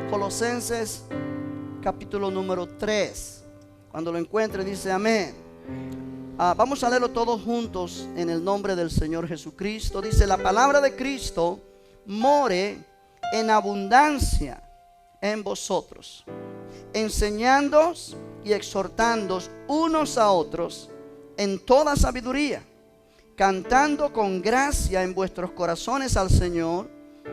Colosenses capítulo número 3. Cuando lo encuentre dice amén. Vamos a leerlo todos juntos en el nombre del Señor Jesucristo. Dice: la palabra de Cristo more en abundancia en vosotros, enseñándoos y exhortándoos unos a otros en toda sabiduría, cantando con gracia en vuestros corazones al Señor,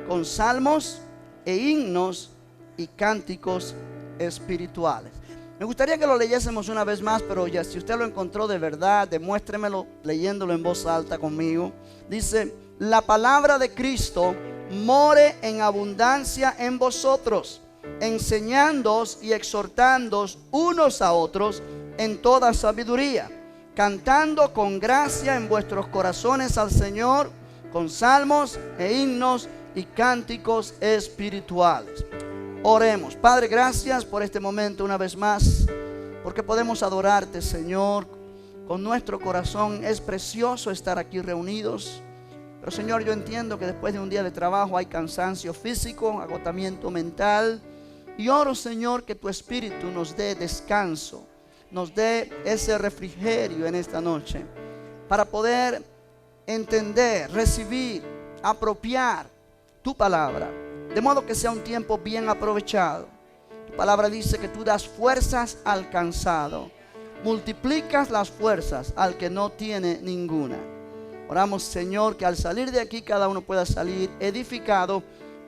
con salmos e himnos y cánticos espirituales. Me gustaría que lo leyésemos una vez más, pero ya si usted lo encontró de verdad, demuéstremelo leyéndolo en voz alta conmigo. Dice: la palabra de Cristo more en abundancia en vosotros, enseñándoos y exhortándoos unos a otros en toda sabiduría, cantando con gracia en vuestros corazones al Señor, con salmos e himnos y cánticos espirituales. Oremos. Padre, gracias por este momento una vez más, porque podemos adorarte, Señor, con nuestro corazón. Es precioso estar aquí reunidos, pero Señor, yo entiendo que después de un día de trabajo hay cansancio físico, agotamiento mental, y oro, Señor, que tu Espíritu nos dé descanso, nos dé ese refrigerio en esta noche, para poder entender, recibir, apropiar tu palabra, de modo que sea un tiempo bien aprovechado. Tu palabra dice que tú das fuerzas al cansado, multiplicas las fuerzas al que no tiene ninguna. Oramos, Señor, que al salir de aquí cada uno pueda salir edificado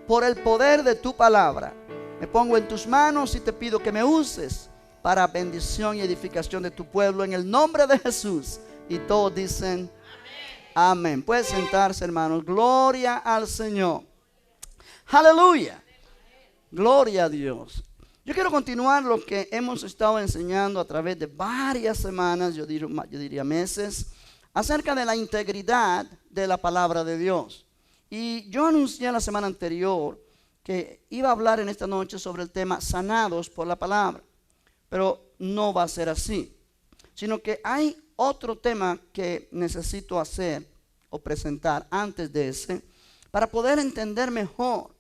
por el poder de tu palabra. Me pongo en tus manos y te pido que me uses para bendición y edificación de tu pueblo, en el nombre de Jesús. Y todos dicen amén. Pueden sentarse, hermanos. Gloria al Señor. Aleluya. Gloria a Dios. Yo quiero continuar lo que hemos estado enseñando a través de varias semanas, yo diría meses, acerca de la integridad de la palabra de Dios. Y yo anuncié la semana anterior que iba a hablar en esta noche sobre el tema sanados por la palabra. Pero no va a ser así, sino que hay otro tema que necesito hacer o presentar antes de ese, para poder entender mejor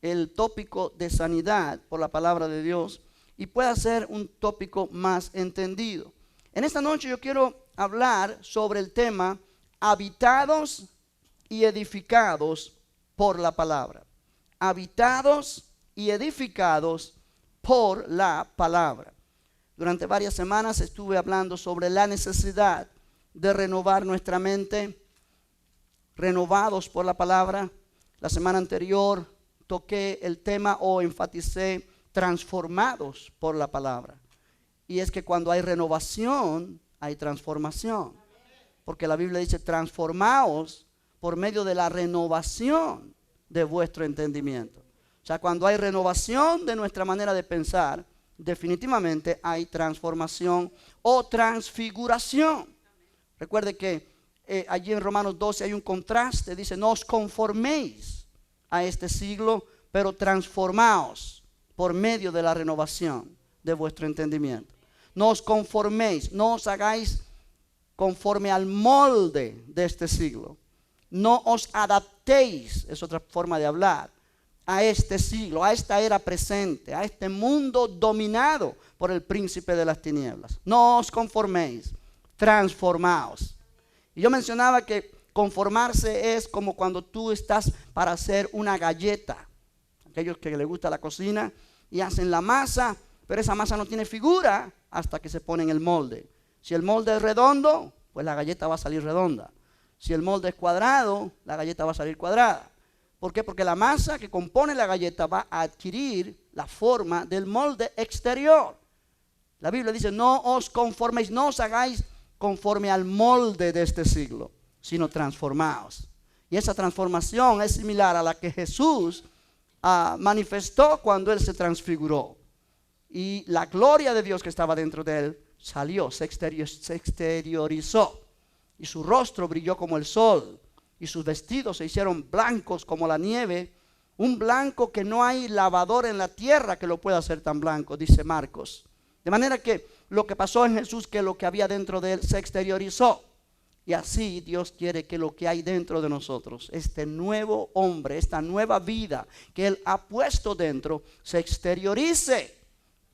el tópico de sanidad por la palabra de Dios y pueda ser un tópico más entendido. En esta noche yo quiero hablar sobre el tema habitados y edificados por la palabra. Habitados y edificados por la palabra. Durante varias semanas estuve hablando sobre la necesidad de renovar nuestra mente, renovados por la palabra. La semana anterior toqué el tema o enfaticé transformados por la palabra. Y es que cuando hay renovación, hay transformación. Porque la Biblia dice: transformaos por medio de la renovación de vuestro entendimiento. O sea, cuando hay renovación de nuestra manera de pensar, definitivamente hay transformación o transfiguración. Recuerde que allí en Romanos 12 hay un contraste. Dice: no os conforméis a este siglo, pero transformaos por medio de la renovación de vuestro entendimiento. No os conforméis, no os hagáis conforme al molde de este siglo. No os adaptéis, es otra forma de hablar, a este siglo, a esta era presente, a este mundo dominado por el príncipe de las tinieblas. No os conforméis, transformaos. Y yo mencionaba que conformarse es como cuando tú estás para hacer una galleta. Aquellos que les gusta la cocina y hacen la masa, pero esa masa no tiene figura hasta que se pone en el molde. Si el molde es redondo, pues la galleta va a salir redonda. Si el molde es cuadrado, la galleta va a salir cuadrada. ¿Por qué? Porque la masa que compone la galleta va a adquirir la forma del molde exterior. La Biblia dice: no os conforméis, no os hagáis conforme al molde de este siglo, sino transformaos. Y esa transformación es similar a la que Jesús manifestó cuando Él se transfiguró. Y la gloria de Dios que estaba dentro de Él salió, se exteriorizó. Y su rostro brilló como el sol. Y sus vestidos se hicieron blancos como la nieve. Un blanco que no hay lavador en la tierra que lo pueda hacer tan blanco, dice Marcos. De manera que lo que pasó en Jesús, que lo que había dentro de Él se exteriorizó. Y así Dios quiere que lo que hay dentro de nosotros, este nuevo hombre, esta nueva vida que Él ha puesto dentro, se exteriorice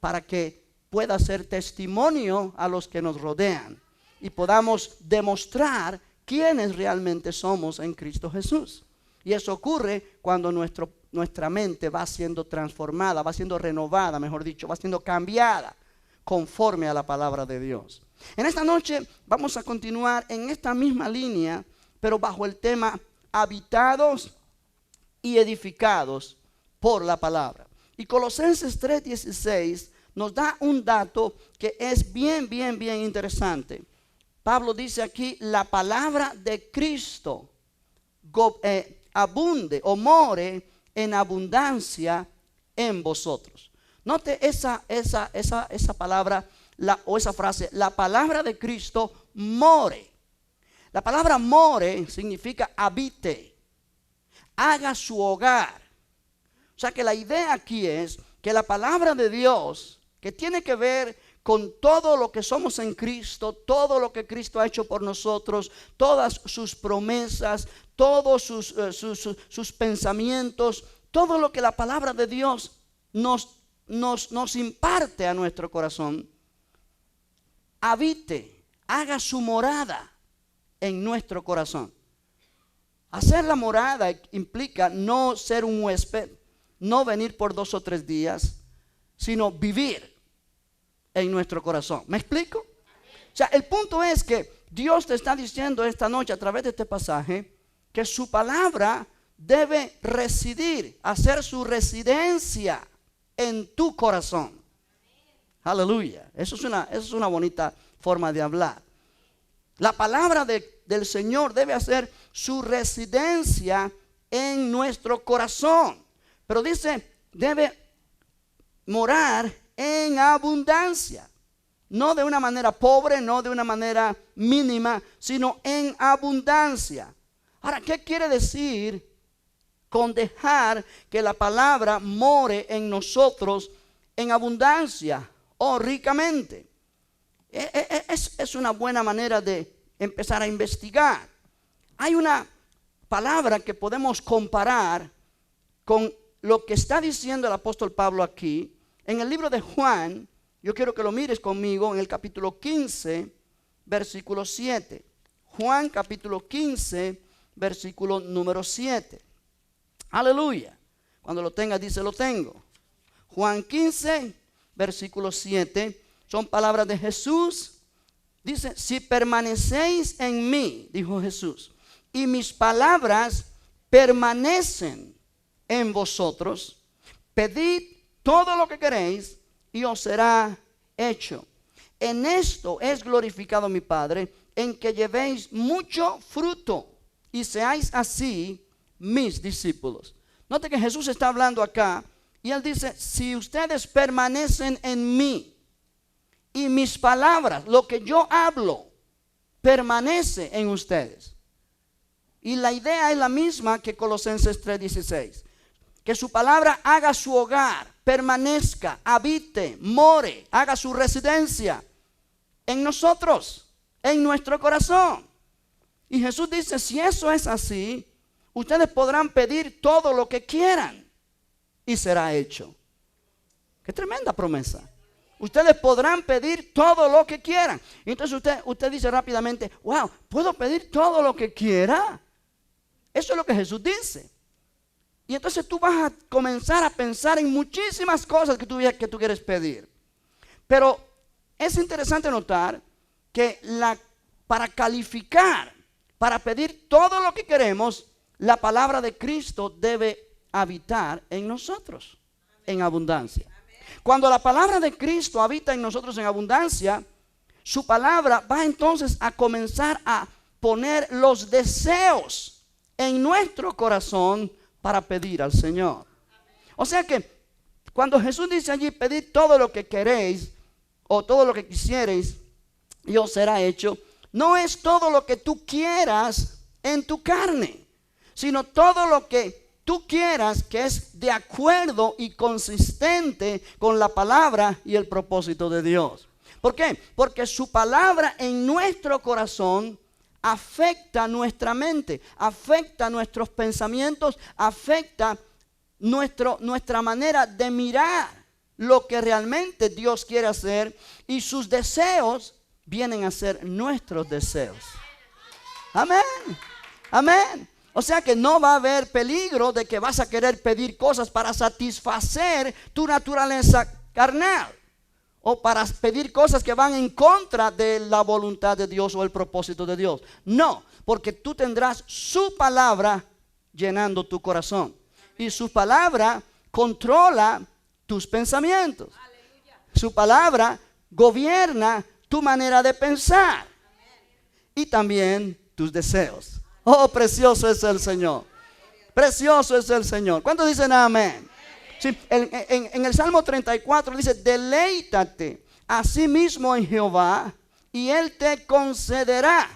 para que pueda ser testimonio a los que nos rodean y podamos demostrar quiénes realmente somos en Cristo Jesús. Y eso ocurre cuando nuestra mente va siendo transformada, va siendo renovada, mejor dicho, va siendo cambiada conforme a la palabra de Dios. En esta noche vamos a continuar en esta misma línea, pero bajo el tema habitados y edificados por la palabra. Y Colosenses 3:16 nos da un dato que es bien interesante. Pablo dice aquí, la palabra de Cristo abunde o more en abundancia en vosotros. Note esa palabra o esa frase, la palabra de Cristo more. La palabra more significa habite, haga su hogar. O sea que la idea aquí es que la palabra de Dios, que tiene que ver con todo lo que somos en Cristo, todo lo que Cristo ha hecho por nosotros, todas sus promesas, todos sus pensamientos, todo lo que la palabra de Dios nos imparte a nuestro corazón, habite, haga su morada en nuestro corazón. Hacer la morada implica no ser un huésped, no venir por 2 o 3 días, sino vivir en nuestro corazón. ¿Me explico? O sea, el punto es que Dios te está diciendo esta noche a través de este pasaje que su palabra debe residir, hacer su residencia en tu corazón. Aleluya. Eso es una bonita forma de hablar. La palabra del Señor debe hacer su residencia en nuestro corazón. Pero dice, debe morar en abundancia. No de una manera pobre, no de una manera mínima, sino en abundancia. Ahora, ¿qué quiere decir con dejar que la palabra more en nosotros en abundancia o ricamente? Es una buena manera de empezar a investigar. Hay una palabra que podemos comparar con lo que está diciendo el apóstol Pablo aquí. En el libro de Juan, yo quiero que lo mires conmigo en el capítulo 15, versículo 7. Juan capítulo 15, versículo número 7. Aleluya. Cuando lo tengas, dice, lo tengo. Juan 15, versículo 7. Son palabras de Jesús. Dice, si permanecéis en mí, dijo Jesús, y mis palabras permanecen en vosotros, pedid todo lo que queréis y os será hecho. En esto es glorificado mi Padre, en que llevéis mucho fruto y seáis así mis discípulos. Note que Jesús está hablando acá y Él dice, si ustedes permanecen en mí y mis palabras, lo que yo hablo, permanece en ustedes. Y la idea es la misma que Colosenses 3:16. Que su palabra haga su hogar, permanezca, habite, more, haga su residencia en nosotros, en nuestro corazón. Y Jesús dice, si eso es así, ustedes podrán pedir todo lo que quieran y será hecho. Qué tremenda promesa. Ustedes podrán pedir todo lo que quieran. Y entonces usted dice rápidamente, wow, ¿puedo pedir todo lo que quiera? Eso es lo que Jesús dice. Y entonces tú vas a comenzar a pensar en muchísimas cosas que tú quieres pedir. Pero es interesante notar que para calificar, para pedir todo lo que queremos, la palabra de Cristo debe habitar en nosotros en abundancia. Cuando la palabra de Cristo habita en nosotros en abundancia, su palabra va entonces a comenzar a poner los deseos en nuestro corazón para pedir al Señor. O sea que cuando Jesús dice allí, pedid todo lo que queréis o todo lo que quisierais y os será hecho, no es todo lo que tú quieras en tu carne, sino todo lo que tú quieras que es de acuerdo y consistente con la palabra y el propósito de Dios. ¿Por qué? Porque su palabra en nuestro corazón afecta nuestra mente, afecta nuestros pensamientos, afecta nuestra manera de mirar lo que realmente Dios quiere hacer, y sus deseos vienen a ser nuestros deseos. Amén. Amén. O sea que no va a haber peligro de que vas a querer pedir cosas para satisfacer tu naturaleza carnal, o para pedir cosas que van en contra de la voluntad de Dios o el propósito de Dios. No, porque tú tendrás su palabra llenando tu corazón, y su palabra controla tus pensamientos. Su palabra gobierna tu manera de pensar y también tus deseos. Oh, precioso es el Señor. Precioso es el Señor. ¿Cuántos dicen amén? Sí, en el Salmo 34 dice: deleítate a sí mismo en Jehová, y Él te concederá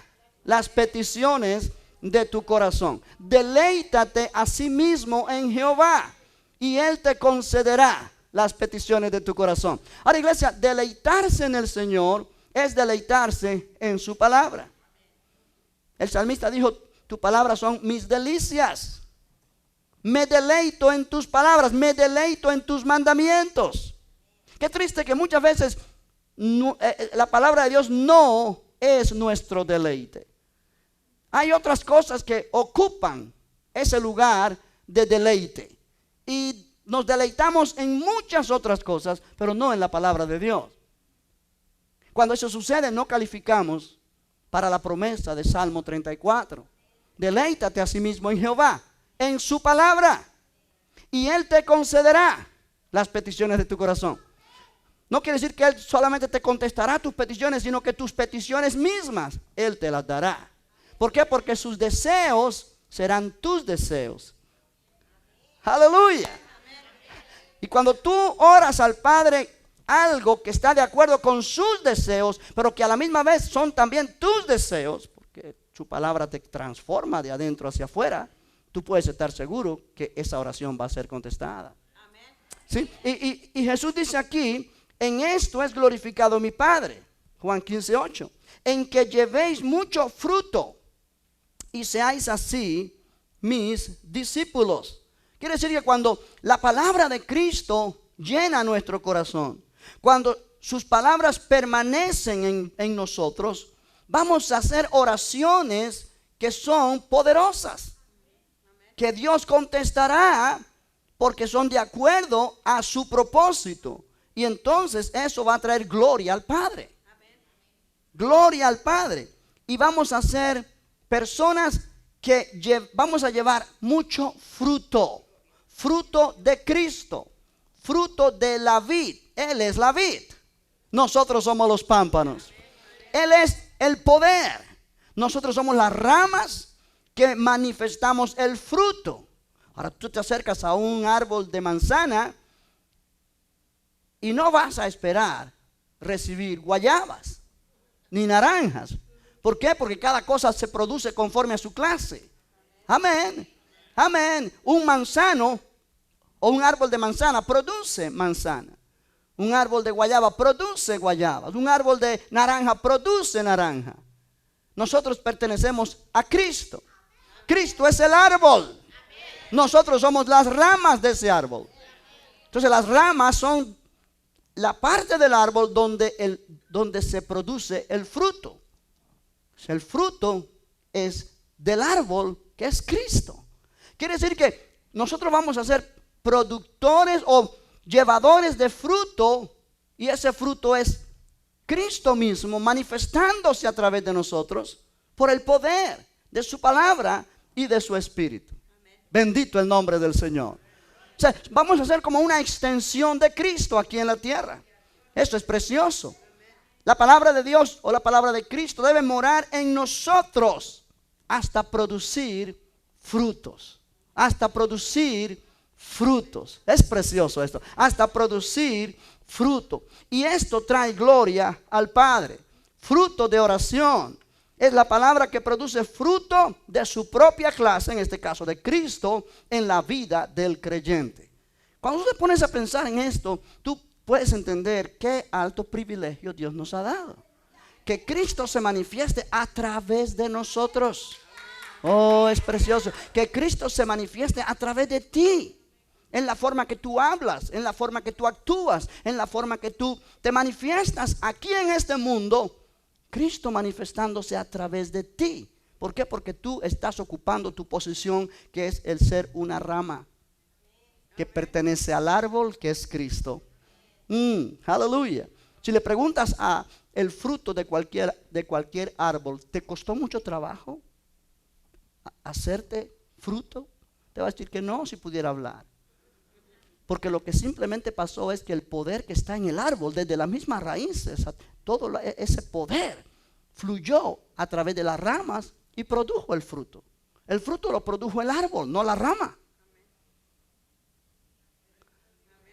las peticiones de tu corazón. Deleítate a sí mismo en Jehová, y Él te concederá las peticiones de tu corazón. Ahora, iglesia, deleitarse en el Señor es deleitarse en su palabra. El salmista dijo: tu palabra son mis delicias. Me deleito en tus palabras, me deleito en tus mandamientos. Qué triste que muchas veces la palabra de Dios no es nuestro deleite. Hay otras cosas que ocupan ese lugar de deleite, y nos deleitamos en muchas otras cosas, pero no en la palabra de Dios. Cuando eso sucede, no calificamos para la promesa de Salmo 34. Deleítate a sí mismo en Jehová, en su palabra, y Él te concederá las peticiones de tu corazón. No quiere decir que Él solamente te contestará tus peticiones, sino que tus peticiones mismas Él te las dará. ¿Por qué? Porque sus deseos serán tus deseos. Aleluya. Y cuando tú oras al Padre algo que está de acuerdo con sus deseos, pero que a la misma vez son también tus deseos, porque su palabra te transforma de adentro hacia afuera, tú puedes estar seguro que esa oración va a ser contestada. ¿Sí? Y Jesús dice aquí: en esto es glorificado mi Padre, Juan 15:8, en que llevéis mucho fruto y seáis así mis discípulos. Quiere decir que cuando la palabra de Cristo llena nuestro corazón, cuando sus palabras permanecen en nosotros, vamos a hacer oraciones que son poderosas, que Dios contestará porque son de acuerdo a su propósito. Y entonces eso va a traer gloria al Padre. Gloria al Padre. Y vamos a ser personas que vamos a llevar mucho fruto. Fruto de Cristo. Fruto de la vid. Él es la vid. Nosotros somos los pámpanos. Él es el poder. Nosotros somos las ramas que manifestamos el fruto. Ahora tú te acercas a un árbol de manzana y no vas a esperar recibir guayabas ni naranjas. ¿Por qué? Porque cada cosa se produce conforme a su clase. Amén. Amén. Un manzano o un árbol de manzana produce manzana. Un árbol de guayaba produce guayabas. Un árbol de naranja produce naranja. Nosotros pertenecemos a Cristo. Cristo es el árbol. Nosotros somos las ramas de ese árbol. Entonces las ramas son la parte del árbol donde se produce el fruto. El fruto es del árbol, que es Cristo. Quiere decir que nosotros vamos a ser productores o llevadores de fruto, y ese fruto es Cristo mismo manifestándose a través de nosotros por el poder de su palabra y de su espíritu. Bendito el nombre del Señor. O sea, vamos a ser como una extensión de Cristo aquí en la tierra. Esto es precioso. La palabra de Dios o la palabra de Cristo debe morar en nosotros hasta producir frutos. Hasta producir frutos. Es precioso esto. Hasta producir fruto. Y esto trae gloria al Padre. Fruto de oración. Es la palabra que produce fruto de su propia clase, en este caso de Cristo, en la vida del creyente. Cuando tú te pones a pensar en esto, tú puedes entender qué alto privilegio Dios nos ha dado. que Cristo se manifieste a través de nosotros. Oh, es precioso. Que Cristo se manifieste a través de ti. En la forma que tú hablas, en la forma que tú actúas, en la forma que tú te manifiestas aquí en este mundo. Cristo manifestándose a través de ti. ¿Por qué? Porque tú estás ocupando tu posición, que es el ser una rama que pertenece al árbol que es Cristo. Aleluya. Si le preguntas a el fruto de cualquier árbol, ¿te costó mucho trabajo hacerte fruto? Te va a decir que no, si pudiera hablar. Porque lo que simplemente pasó es que el poder que está en el árbol, desde las mismas raíces, todo ese poder fluyó a través de las ramas y produjo el fruto. El fruto lo produjo el árbol, no la rama.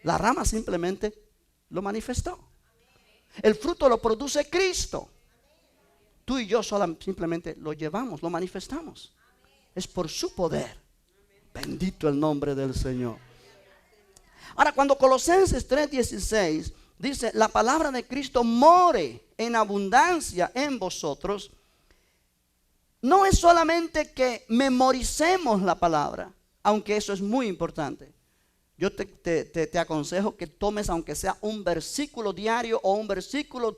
La rama simplemente lo manifestó. El fruto lo produce Cristo. Tú y yo simplemente lo llevamos, lo manifestamos. Es por su poder. Bendito el nombre del Señor. Ahora, cuando Colosenses 3:16 dice, la palabra de Cristo more en abundancia en vosotros, no es solamente que memoricemos la palabra, aunque eso es muy importante. Yo te aconsejo que tomes, aunque sea un versículo diario o un versículo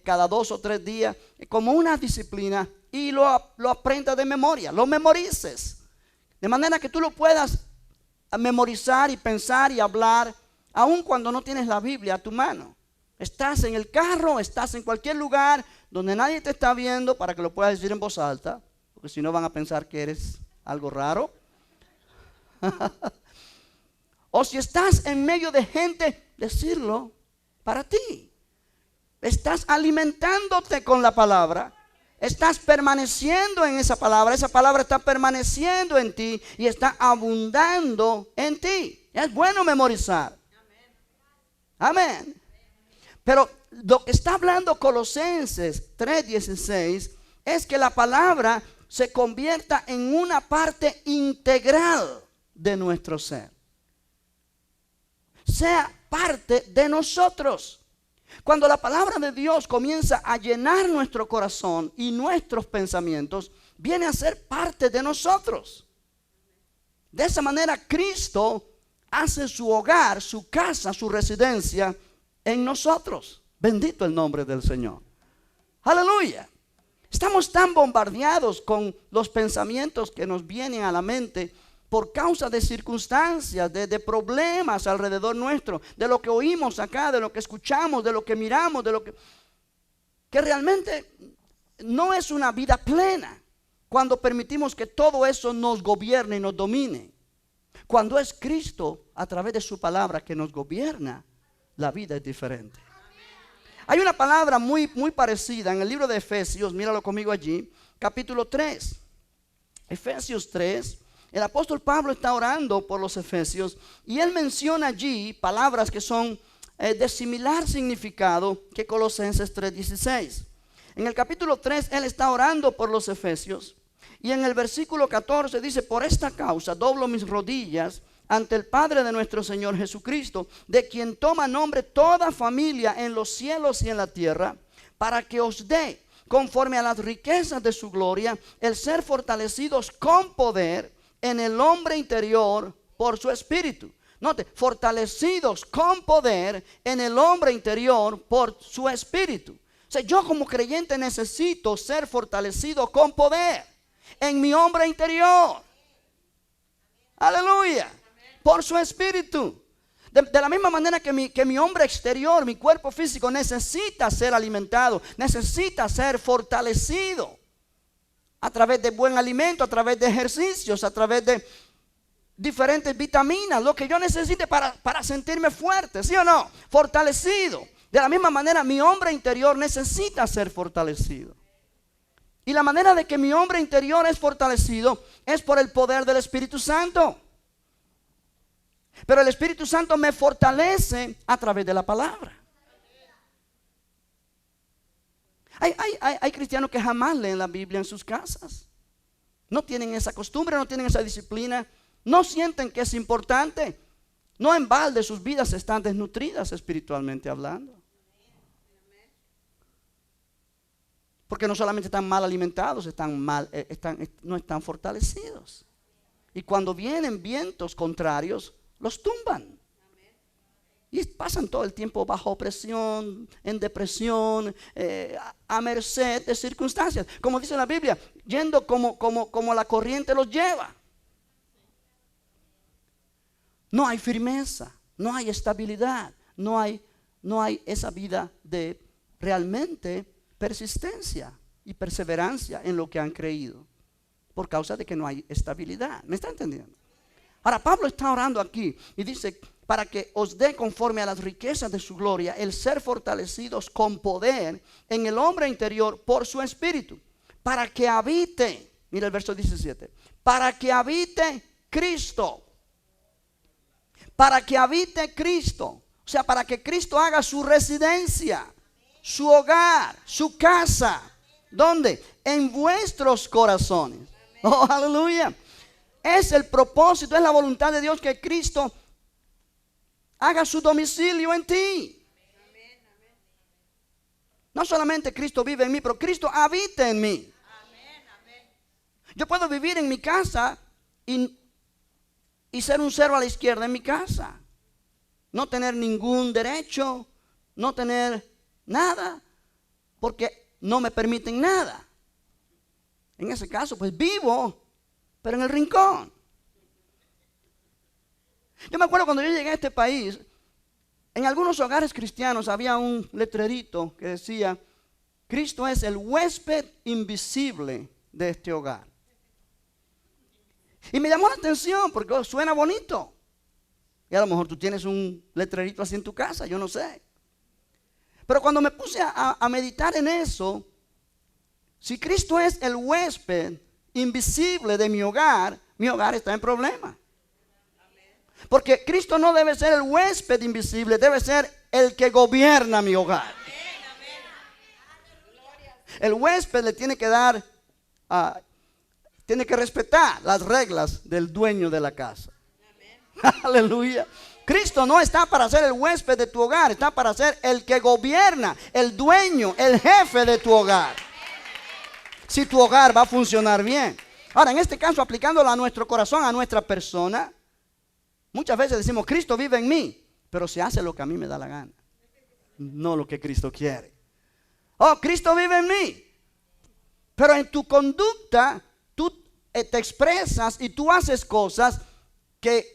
cada 2 o 3 días, como una disciplina, y lo aprendas de memoria, lo memorices, de manera que tú lo puedas memorizar y pensar y hablar, aun cuando no tienes la Biblia a tu mano. Estás en el carro, estás en cualquier lugar donde nadie te está viendo, para que lo puedas decir en voz alta, porque si no van a pensar que eres algo raro. O si estás en medio de gente, decirlo para ti. Estás alimentándote con la palabra. Estás permaneciendo en esa palabra está permaneciendo en ti y está abundando en ti. Es bueno memorizar. Amén. Pero lo que está hablando Colosenses 3:16 es que la palabra se convierta en una parte integral de nuestro ser. Sea parte de nosotros. Cuando la palabra de Dios comienza a llenar nuestro corazón y nuestros pensamientos, viene a ser parte de nosotros. De esa manera Cristo hace su hogar, su casa, su residencia en nosotros. Bendito el nombre del Señor. Aleluya. Estamos tan bombardeados con los pensamientos que nos vienen a la mente por causa de circunstancias, de problemas alrededor nuestro, de lo que oímos acá, de lo que escuchamos, de lo que miramos, de lo que realmente no es una vida plena cuando permitimos que todo eso nos gobierne y nos domine. Cuando es Cristo a través de su palabra que nos gobierna, la vida es diferente. Hay una palabra muy parecida en el libro de Efesios, míralo conmigo allí, capítulo 3. Efesios 3. El apóstol Pablo está orando por los efesios y él menciona allí palabras que son de similar significado que Colosenses 3:16. En el capítulo 3 él está orando por los efesios y en el versículo 14 dice, por esta causa doblo mis rodillas ante el Padre de nuestro Señor Jesucristo, de quien toma nombre toda familia en los cielos y en la tierra, para que os dé, conforme a las riquezas de su gloria, el ser fortalecidos con poder en el hombre interior por su espíritu. Note, fortalecidos con poder en el hombre interior por su espíritu. O sea, yo como creyente necesito ser fortalecido con poder en mi hombre interior. Aleluya. Por su espíritu. De la misma manera que mi hombre exterior, mi cuerpo físico necesita ser alimentado, necesita ser fortalecido. A través de buen alimento, a través de ejercicios, a través de diferentes vitaminas, lo que yo necesite para sentirme fuerte, ¿sí o no? Fortalecido. De la misma manera, mi hombre interior necesita ser fortalecido. Y la manera de que mi hombre interior es fortalecido es por el poder del Espíritu Santo. Pero el Espíritu Santo me fortalece a través de la palabra. Hay cristianos que jamás leen la Biblia en sus casas. No tienen esa costumbre, no tienen esa disciplina. No sienten que es importante. No en balde sus vidas están desnutridas espiritualmente hablando. Porque no solamente están mal alimentados, no están fortalecidos. Y cuando vienen vientos contrarios, los tumban. Y pasan todo el tiempo bajo opresión, en depresión, a merced de circunstancias. Como dice la Biblia, yendo como la corriente los lleva. No hay firmeza, no hay estabilidad, no hay esa vida de realmente persistencia y perseverancia en lo que han creído. Por causa de que no hay estabilidad. ¿Me está entendiendo? Ahora Pablo está orando aquí y dice, para que os dé conforme a las riquezas de su gloria, el ser fortalecidos con poder en el hombre interior por su espíritu, para que habite, mira el verso 17, para que habite Cristo, para que habite Cristo, o sea, para que Cristo haga su residencia, su hogar, su casa. ¿Dónde? En vuestros corazones. Oh, aleluya. Es el propósito, es la voluntad de Dios que Cristo haga su domicilio en ti. No solamente Cristo vive en mí, pero Cristo habita en mí. Yo puedo vivir en mi casa y ser un cero a la izquierda en mi casa. No tener ningún derecho, no tener nada, porque no me permiten nada. En ese caso, pues vivo, pero en el rincón. Yo me acuerdo cuando yo llegué a este país, en algunos hogares cristianos había un letrerito que decía, Cristo es el huésped invisible de este hogar. Y me llamó la atención porque suena bonito. Y a lo mejor tú tienes un letrerito así en tu casa, yo no sé. Pero cuando me puse a meditar en eso, si Cristo es el huésped invisible de mi hogar está en problema. Porque Cristo no debe ser el huésped invisible, debe ser el que gobierna mi hogar. El huésped le tiene que dar, tiene que respetar las reglas del dueño de la casa. Aleluya. Cristo no está para ser el huésped de tu hogar, está para ser el que gobierna, el dueño, el jefe de tu hogar. Si tu hogar va a funcionar bien. Ahora, en este caso, aplicándolo a nuestro corazón, a nuestra persona, muchas veces decimos, Cristo vive en mí, pero se hace lo que a mí me da la gana, no lo que Cristo quiere. Oh, Cristo vive en mí, pero en tu conducta, tú te expresas y tú haces cosas que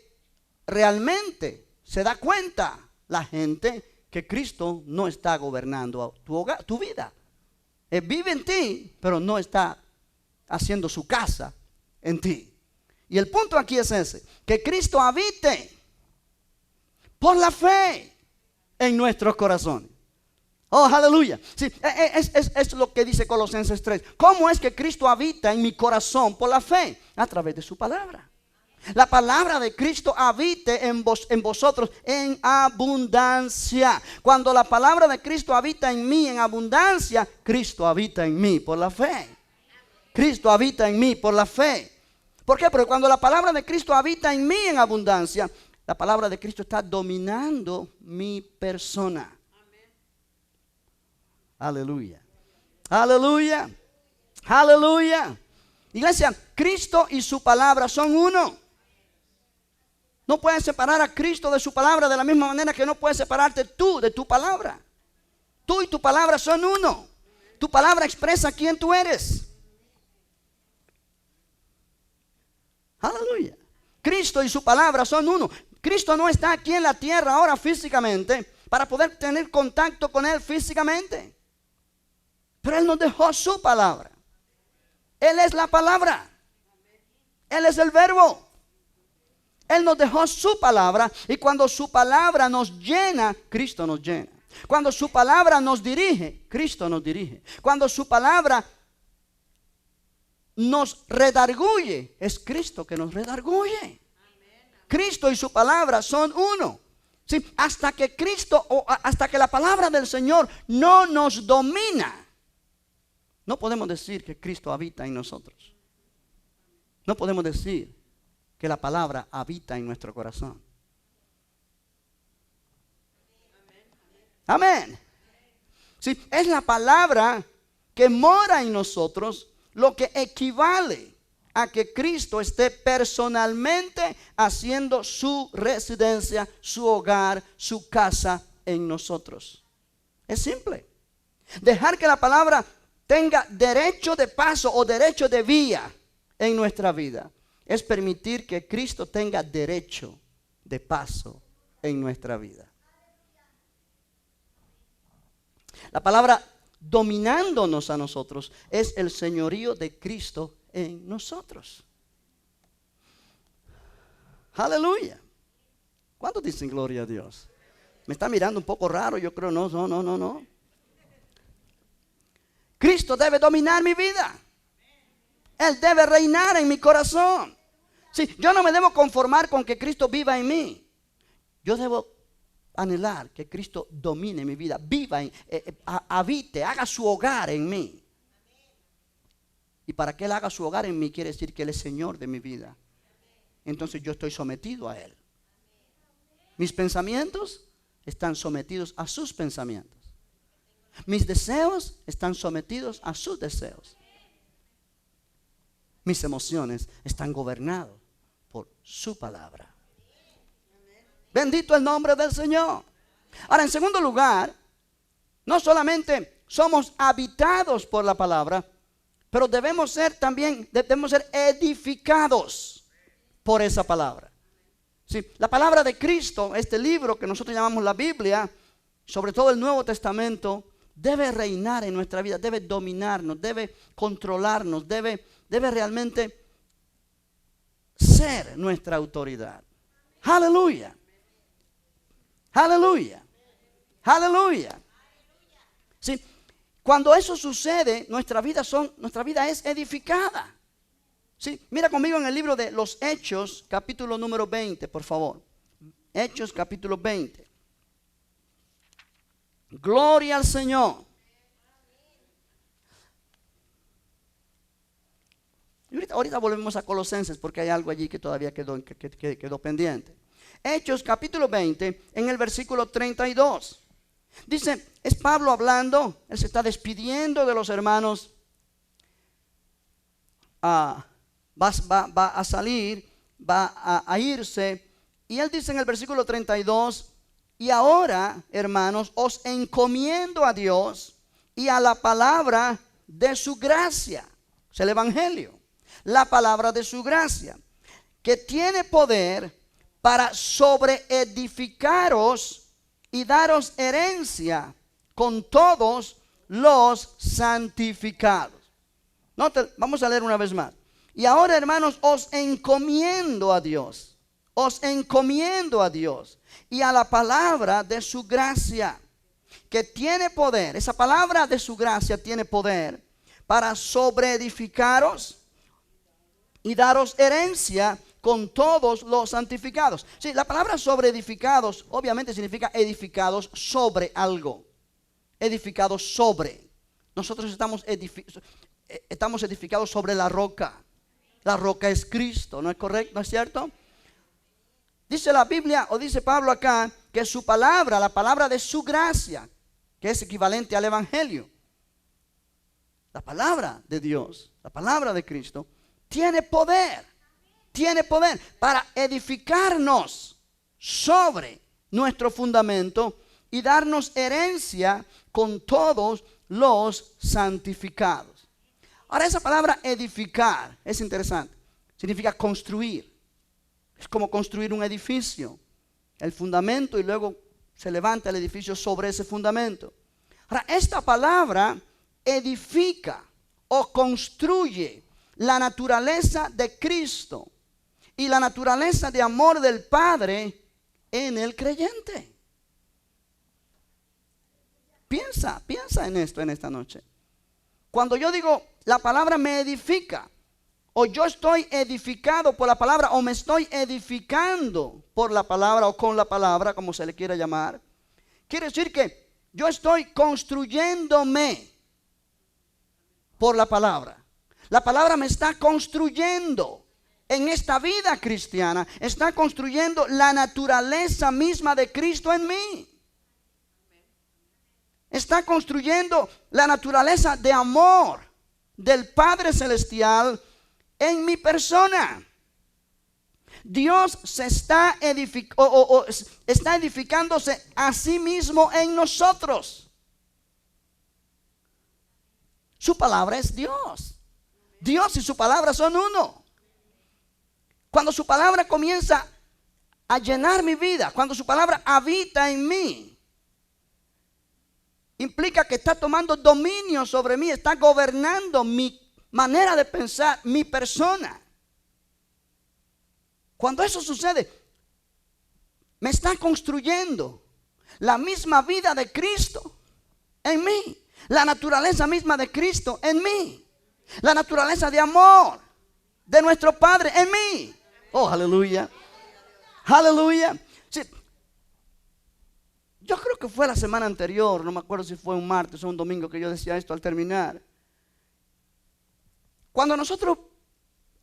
realmente se da cuenta la gente que Cristo no está gobernando tu hogar, tu vida. Él vive en ti, pero no está haciendo su casa en ti. Y el punto aquí es ese, que Cristo habite por la fe en nuestros corazones. Oh, aleluya. Sí, es lo que dice Colosenses 3. ¿Cómo es que Cristo habita en mi corazón por la fe? A través de su palabra. La palabra de Cristo habite en vosotros en abundancia. Cuando la palabra de Cristo habita en mí en abundancia, Cristo habita en mí por la fe. Cristo habita en mí por la fe. ¿Por qué? Porque cuando la palabra de Cristo habita en mí en abundancia, la palabra de Cristo está dominando mi persona. Aleluya. Aleluya. Aleluya. Iglesia, Cristo y su palabra son uno. No puedes separar a Cristo de su palabra de la misma manera que no puedes separarte tú de tu palabra. Tú y tu palabra son uno. Tu palabra expresa quién tú eres. Aleluya. Cristo y su palabra son uno. Cristo no está aquí en la tierra ahora físicamente para poder tener contacto con Él físicamente. Pero Él nos dejó su palabra. Él es la palabra. Él es el verbo. Él nos dejó su palabra y cuando su palabra nos llena, Cristo nos llena. Cuando su palabra nos dirige, Cristo nos dirige. Cuando su palabra nos redarguye, es Cristo que nos redarguye. Cristo y su palabra son uno. ¿Sí? Hasta que Cristo o hasta que la palabra del Señor no nos domina, no podemos decir que Cristo habita en nosotros. No podemos decir que la palabra habita en nuestro corazón. Amén. Sí, es la palabra que mora en nosotros, lo que equivale a que Cristo esté personalmente haciendo su residencia, su hogar, su casa en nosotros. Es simple. Dejar que la palabra tenga derecho de paso o derecho de vía en nuestra vida es permitir que Cristo tenga derecho de paso en nuestra vida. La palabra dominándonos a nosotros es el señorío de Cristo en nosotros. Aleluya. ¿Cuántos dicen gloria a Dios? Me está mirando un poco raro, yo creo, no. Cristo debe dominar mi vida. Él debe reinar en mi corazón. Sí, yo no me debo conformar con que Cristo viva en mí. Yo debo anhelar que Cristo domine mi vida, viva, habite, haga su hogar en mí. Y para que Él haga su hogar en mí quiere decir que Él es Señor de mi vida. Entonces yo estoy sometido a Él. Mis pensamientos están sometidos a sus pensamientos. Mis deseos están sometidos a sus deseos. Mis emociones están gobernadas por su palabra. Bendito el nombre del Señor. Ahora, en segundo lugar, no solamente somos habitados por la palabra, pero debemos ser edificados por esa palabra. Sí, la palabra de Cristo, este libro que nosotros llamamos la Biblia, sobre todo el Nuevo Testamento, debe reinar en nuestra vida, debe dominarnos, debe controlarnos, debe realmente ser nuestra autoridad. Aleluya. Aleluya. Aleluya. Sí, cuando eso sucede, nuestra vida es edificada. Sí, mira conmigo en el libro de los Hechos, capítulo número 20, por favor. Hechos, capítulo 20. Gloria al Señor. Y ahorita volvemos a Colosenses porque hay algo allí que todavía quedó pendiente. Hechos capítulo 20 en el versículo 32. Dice, es Pablo hablando, él se está despidiendo de los hermanos. Va a salir, va a irse. Y él dice en el versículo 32, y ahora, hermanos, os encomiendo a Dios y a la palabra de su gracia. Es el evangelio. La palabra de su gracia, que tiene poder para sobreedificaros y daros herencia con todos los santificados. Vamos a leer una vez más. Y ahora, hermanos, os encomiendo a Dios. Os encomiendo a Dios y a la palabra de su gracia, que tiene poder. Esa palabra de su gracia tiene poder para sobreedificaros y daros herencia con todos los santificados. Sí, la palabra sobreedificados obviamente significa edificados sobre algo. Edificados sobre. Nosotros estamos edificados sobre la roca. La roca es Cristo, ¿no es correcto? ¿No es cierto? Dice la Biblia, o dice Pablo acá, que su palabra, la palabra de su gracia, que es equivalente al evangelio, la palabra de Dios, la palabra de Cristo, tiene poder para edificarnos sobre nuestro fundamento y darnos herencia con todos los santificados. Ahora, esa palabra edificar es interesante. Significa construir. Es como construir un edificio. El fundamento y luego se levanta el edificio sobre ese fundamento. Ahora, esta palabra edifica o construye la naturaleza de Cristo y la naturaleza de amor del Padre en el creyente. Piensa en esto en esta noche. Cuando yo digo la palabra me edifica, o yo estoy edificado por la palabra, o me estoy edificando por la palabra o con la palabra, como se le quiera llamar, quiere decir que yo estoy construyéndome por la palabra. La palabra me está construyendo en esta vida cristiana, está construyendo la naturaleza misma de Cristo en mí. está construyendo la naturaleza de amor del Padre Celestial en mi persona. Dios se está edificándose a sí mismo en nosotros. Su palabra es Dios. Dios y su palabra son uno. Cuando su palabra comienza a llenar mi vida, cuando su palabra habita en mí, implica que está tomando dominio sobre mí, está gobernando mi manera de pensar, mi persona. Cuando eso sucede, me está construyendo la misma vida de Cristo en mí, la naturaleza misma de Cristo en mí, la naturaleza de amor de nuestro Padre en mí. Oh, aleluya. Aleluya. Sí. Yo creo que fue la semana anterior, no me acuerdo si fue un martes o un domingo que yo decía esto al terminar. Cuando nosotros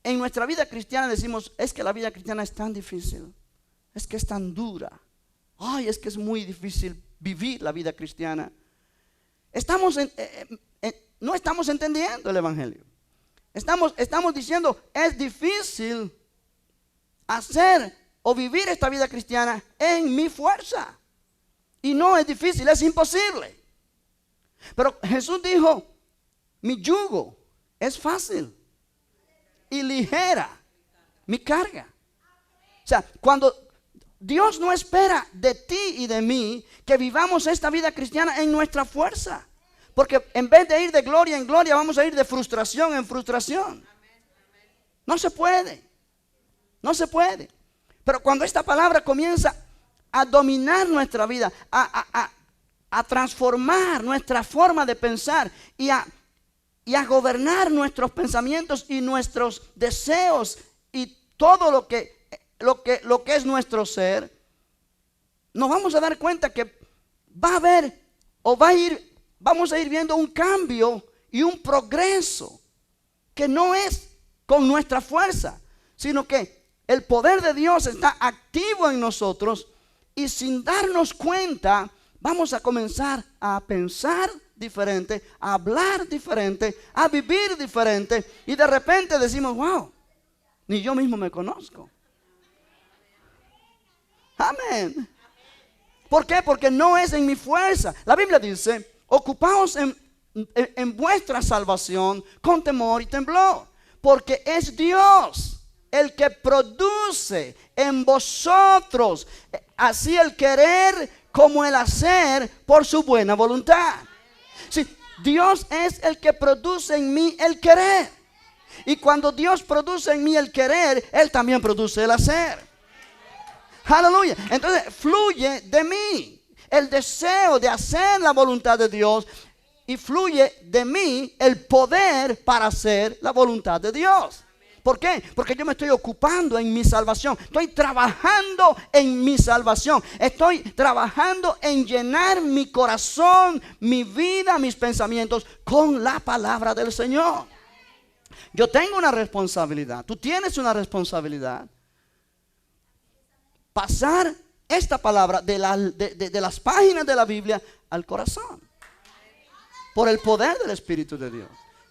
en nuestra vida cristiana decimos, es que la vida cristiana es tan difícil, es que es tan dura, ay, es que es muy difícil vivir la vida cristiana. No estamos entendiendo el evangelio. Estamos diciendo, es difícil hacer o vivir esta vida cristiana en mi fuerza. Y no es difícil, es imposible. Pero Jesús dijo, mi yugo es fácil y ligera mi carga. O sea, cuando Dios no espera de ti y de mí que vivamos esta vida cristiana en nuestra fuerza. Porque en vez de ir de gloria en gloria, vamos a ir de frustración en frustración. No se puede. No se puede. Pero cuando esta palabra comienza a dominar nuestra vida, a transformar nuestra forma de pensar y a gobernar nuestros pensamientos y nuestros deseos y todo lo que es nuestro ser, nos vamos a dar cuenta que vamos a ir viendo un cambio y un progreso que no es con nuestra fuerza, sino que el poder de Dios está activo en nosotros y sin darnos cuenta vamos a comenzar a pensar diferente, a hablar diferente, a vivir diferente y de repente decimos, wow, ni yo mismo me conozco. Amén. ¿Por qué? Porque no es en mi fuerza. La Biblia dice, ocupaos en vuestra salvación con temor y temblor, porque es Dios el que produce en vosotros así el querer como el hacer por su buena voluntad. Sí, Dios es el que produce en mí el querer. Y cuando Dios produce en mí el querer, Él también produce el hacer. Aleluya. Entonces fluye de mí el deseo de hacer la voluntad de Dios y fluye de mí el poder para hacer la voluntad de Dios. ¿Por qué? Porque yo me estoy ocupando en mi salvación. Estoy trabajando en mi salvación. Estoy trabajando en llenar mi corazón, mi vida, mis pensamientos con la palabra del Señor. Yo tengo una responsabilidad. Tú tienes una responsabilidad. Pasar esta palabra de las páginas de la Biblia al corazón. Por el poder del Espíritu de Dios.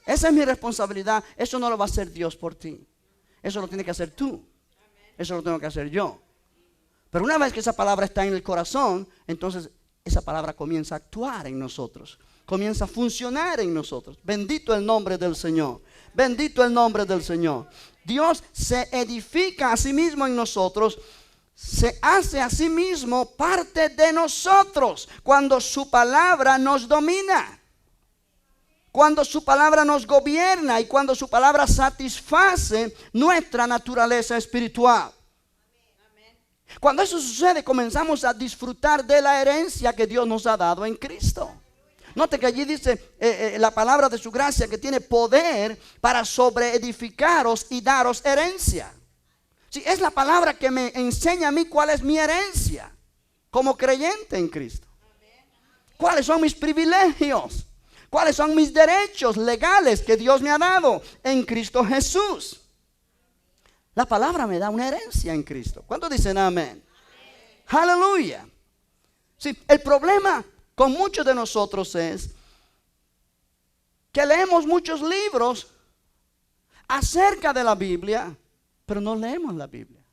Esa es mi responsabilidad. Eso no lo va a hacer Dios por ti. Eso lo tiene que hacer tú. Eso lo tengo que hacer yo. Pero una vez que esa palabra está en el corazón, entonces esa palabra comienza a actuar en nosotros. Comienza a funcionar en nosotros. Bendito el nombre del Señor. Bendito el nombre del Señor. Dios se edifica a sí mismo en nosotros. Se hace a sí mismo parte de nosotros cuando su palabra nos domina. Cuando su palabra nos gobierna y cuando su palabra satisface nuestra naturaleza espiritual. Cuando eso sucede, comenzamos a disfrutar de la herencia que Dios nos ha dado en Cristo. Note que allí dice la palabra de su gracia que tiene poder para sobreedificaros y daros herencia. Sí, es la palabra que me enseña a mí cuál es mi herencia como creyente en Cristo. ¿Cuáles son mis privilegios? ¿Cuáles son mis derechos legales que Dios me ha dado en Cristo Jesús? La palabra me da una herencia en Cristo. ¿Cuántos dicen amén? Aleluya. Sí, el problema con muchos de nosotros es que leemos muchos libros acerca de la Biblia, pero no leemos la Biblia.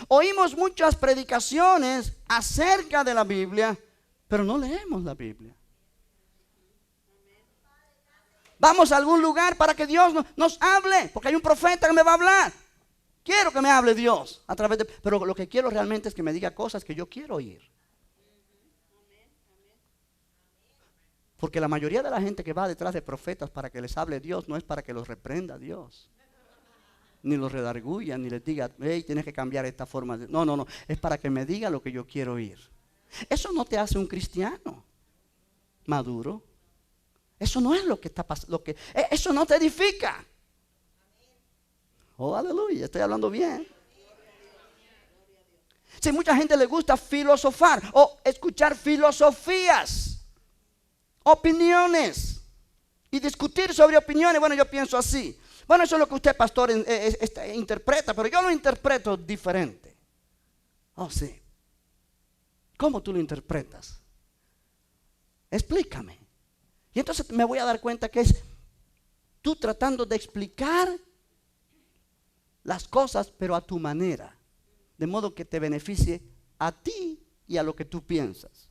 Oímos muchas predicaciones acerca de la Biblia, pero no leemos la Biblia. Vamos a algún lugar para que Dios nos hable, porque hay un profeta que me va a hablar. Quiero que me hable Dios a través de... Pero lo que quiero realmente es que me diga cosas que yo quiero oír. Porque la mayoría de la gente que va detrás de profetas para que les hable Dios no es para que los reprenda Dios, ni los redarguya, ni les diga, hey, tienes que cambiar esta forma. No, es para que me diga lo que yo quiero oír. Eso no te hace un cristiano maduro. Eso no es lo que está pasando. Eso no te edifica. Oh, aleluya, estoy hablando bien. Si mucha gente le gusta filosofar o escuchar filosofías, opiniones y discutir sobre opiniones, bueno, yo pienso así. Bueno, eso es lo que usted, pastor, interpreta, pero yo lo interpreto diferente. Oh, sí. ¿Cómo tú lo interpretas? Explícame. Y entonces me voy a dar cuenta que es tú tratando de explicar las cosas, pero a tu manera, de modo que te beneficie a ti y a lo que tú piensas.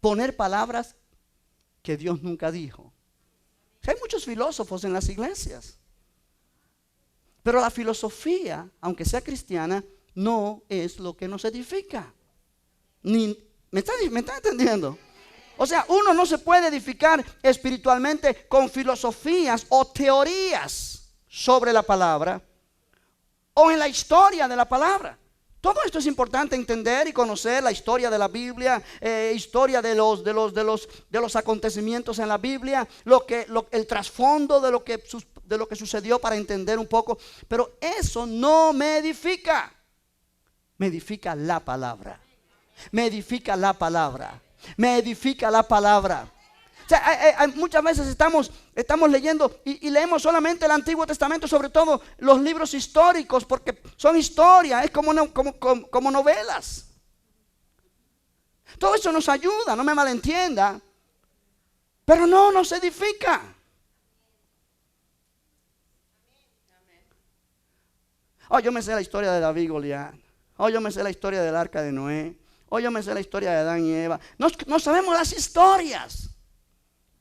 Poner palabras que Dios nunca dijo. Hay muchos filósofos en las iglesias, pero la filosofía, aunque sea cristiana, no es lo que nos edifica. ¿Me está entendiendo? O sea, uno no se puede edificar espiritualmente con filosofías o teorías sobre la palabra o en la historia de la palabra. Todo esto es importante entender y conocer la historia de la Biblia, historia de los acontecimientos en la Biblia, el trasfondo de lo que sucedió para entender un poco. Pero eso no me edifica. Me edifica la palabra. Me edifica la palabra. Me edifica la palabra. O sea, muchas veces estamos leyendo y leemos solamente el Antiguo Testamento, sobre todo los libros históricos, porque son historia, es como novelas. Todo eso nos ayuda, no me malentienda, pero no nos edifica. Oh, yo me sé la historia de David y Goliat. Oh, yo me sé la historia del arca de Noé. Oh, yo me sé la historia de Adán y Eva. No sabemos las historias.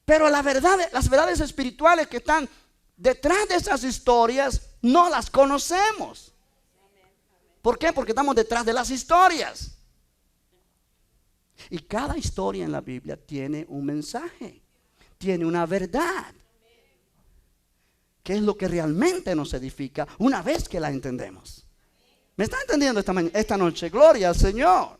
Pero las verdades espirituales que están detrás de esas historias no las conocemos. ¿Por qué? Porque estamos detrás de las historias. Y cada historia en la Biblia tiene un mensaje, tiene una verdad, que es lo que realmente nos edifica una vez que la entendemos. ¿Me está entendiendo esta noche? Gloria al Señor.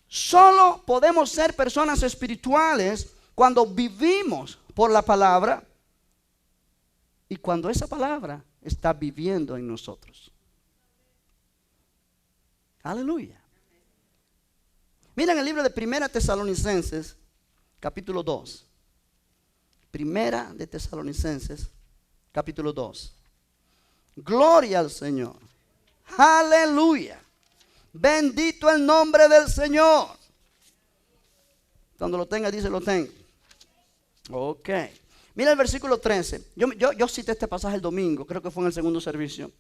Solo podemos ser personas espirituales cuando vivimos por la palabra y cuando esa palabra está viviendo en nosotros. Aleluya. Miren el libro de Primera Tesalonicenses, capítulo 2. Primera de Tesalonicenses, capítulo 2. Gloria al Señor. Aleluya. Bendito el nombre del Señor. Cuando lo tenga, dice lo tengo. Ok. Mira el versículo 13. Yo cité este pasaje el domingo, creo que fue en el segundo servicio.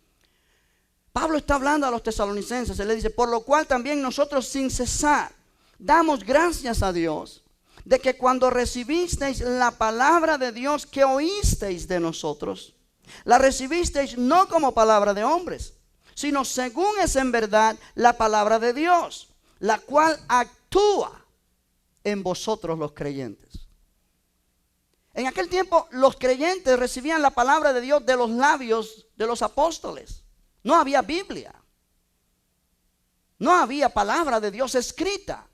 Pablo está hablando a los tesalonicenses. Él le dice, por lo cual también nosotros sin cesar damos gracias a Dios de que cuando recibisteis la palabra de Dios que oísteis de nosotros, la recibisteis no como palabra de hombres, sino según es en verdad la palabra de Dios, la cual actúa en vosotros los creyentes. En aquel tiempo los creyentes recibían la palabra de Dios de los labios de los apóstoles. No había Biblia. No había palabra de Dios escrita.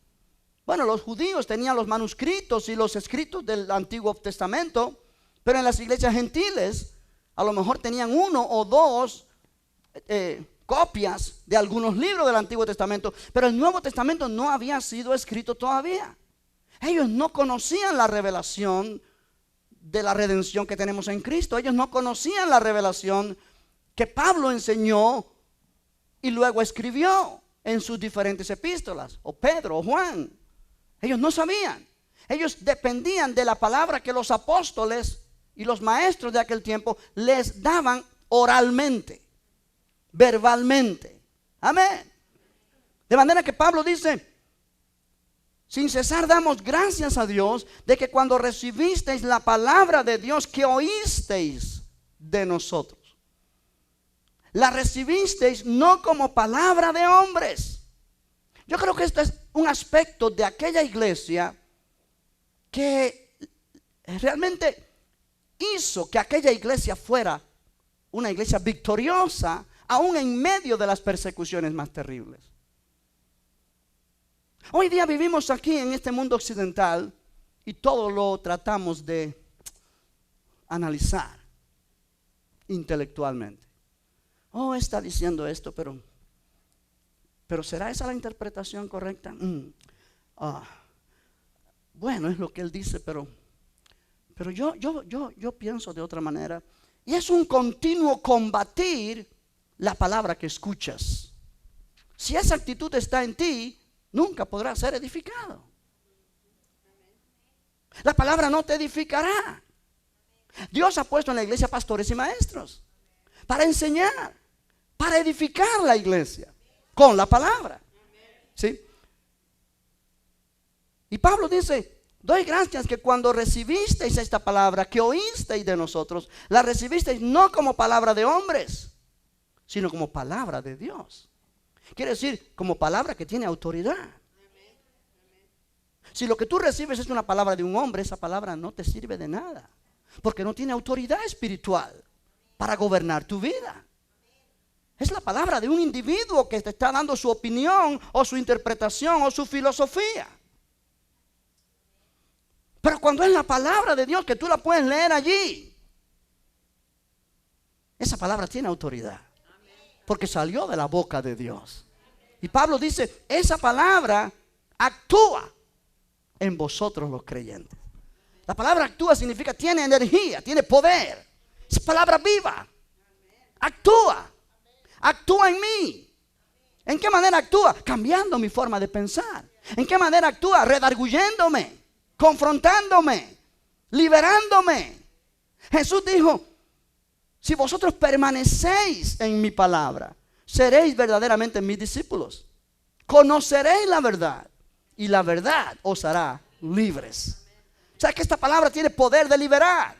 Bueno, los judíos tenían los manuscritos y los escritos del Antiguo Testamento, pero en las iglesias gentiles a lo mejor tenían uno o dos copias de algunos libros del Antiguo Testamento, pero el Nuevo Testamento no había sido escrito todavía. Ellos no conocían la revelación de la redención que tenemos en Cristo. Ellos no conocían la revelación que Pablo enseñó y luego escribió. en sus diferentes epístolas, o Pedro o Juan. Ellos no sabían. Ellos dependían de la palabra que los apóstoles y los maestros de aquel tiempo les daban oralmente, verbalmente. Amén. De manera que Pablo dice: sin cesar damos gracias a Dios de que cuando recibisteis la palabra de Dios que oísteis de nosotros, la recibisteis no como palabra de hombres. Yo creo que este es un aspecto de aquella iglesia que realmente hizo que aquella iglesia fuera una iglesia victoriosa, aún en medio de las persecuciones más terribles. Hoy día vivimos aquí en este mundo occidental y todo lo tratamos de analizar intelectualmente. Oh, está diciendo esto, pero ¿será esa la interpretación correcta? Bueno, es lo que él dice, pero yo pienso de otra manera. Y es un continuo combatir la palabra que escuchas. Si esa actitud está en ti, nunca podrás ser edificado. La palabra no te edificará. Dios ha puesto en la iglesia pastores y maestros para enseñar, para edificar la iglesia con la palabra. ¿Sí? Y Pablo dice: doy gracias que cuando recibisteis esta palabra que oísteis de nosotros, la recibisteis no como palabra de hombres, sino como palabra de Dios. Quiere decir, como palabra que tiene autoridad. Si lo que tú recibes es una palabra de un hombre, esa palabra no te sirve de nada, porque no tiene autoridad espiritual para gobernar tu vida. Es la palabra de un individuo que te está dando su opinión o su interpretación o su filosofía. Pero cuando es la palabra de Dios que tú la puedes leer allí, esa palabra tiene autoridad, porque salió de la boca de Dios. Y Pablo dice: esa palabra actúa en vosotros los creyentes. La palabra actúa significa tiene energía, tiene poder. Es palabra viva. Actúa. Actúa en mí. ¿En qué manera actúa? Cambiando mi forma de pensar. ¿En qué manera actúa? Redarguyéndome, confrontándome, liberándome. Jesús dijo: si vosotros permanecéis en mi palabra, seréis verdaderamente mis discípulos. Conoceréis la verdad y la verdad os hará libres. O sea que esta palabra tiene poder de liberar.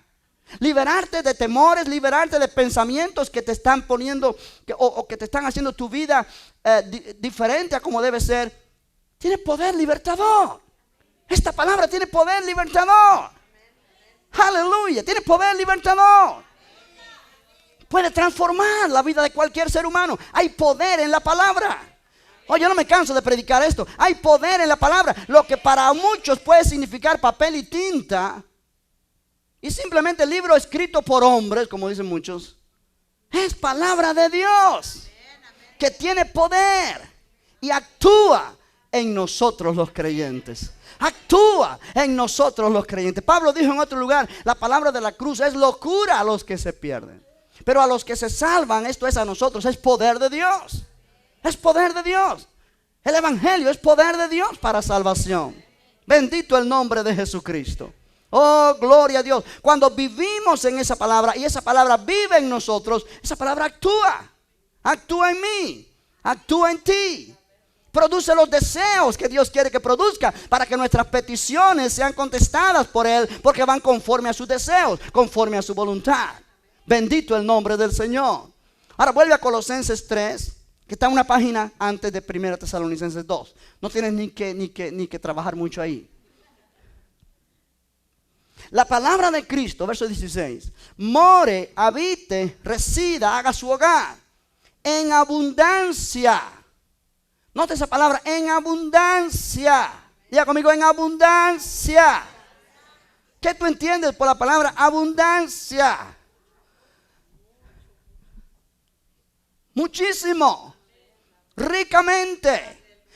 Liberarte de temores, liberarte de pensamientos que te están poniendo o que te están haciendo tu vida diferente a como debe ser. Tiene poder libertador. Esta palabra tiene poder libertador. Aleluya, tiene poder libertador. Puede transformar la vida de cualquier ser humano. Hay poder en la palabra. Oh, yo no me canso de predicar esto. Hay poder en la palabra. Lo que para muchos puede significar papel y tinta, y simplemente libro escrito por hombres, como dicen muchos, es palabra de Dios, que tiene poder y actúa en nosotros los creyentes. Actúa en nosotros los creyentes. Pablo dijo en otro lugar: la palabra de la cruz es locura a los que se pierden, pero a los que se salvan, esto es a nosotros, es poder de Dios. Es poder de Dios. El evangelio es poder de Dios para salvación. Bendito el nombre de Jesucristo. Oh, gloria a Dios. Cuando vivimos en esa palabra y esa palabra vive en nosotros, esa palabra actúa. Actúa en mí, actúa en ti. Produce los deseos que Dios quiere que produzca, para que nuestras peticiones sean contestadas por Él, porque van conforme a sus deseos, conforme a su voluntad. Bendito el nombre del Señor. Ahora vuelve a Colosenses 3, que está una página antes de 1 Tesalonicenses 2. No tienes ni que trabajar mucho ahí. La palabra de Cristo, verso 16: more, habite, resida, haga su hogar en abundancia. Note esa palabra, en abundancia. Diga conmigo: en abundancia. ¿Qué tú entiendes por la palabra abundancia? Muchísimo, ricamente.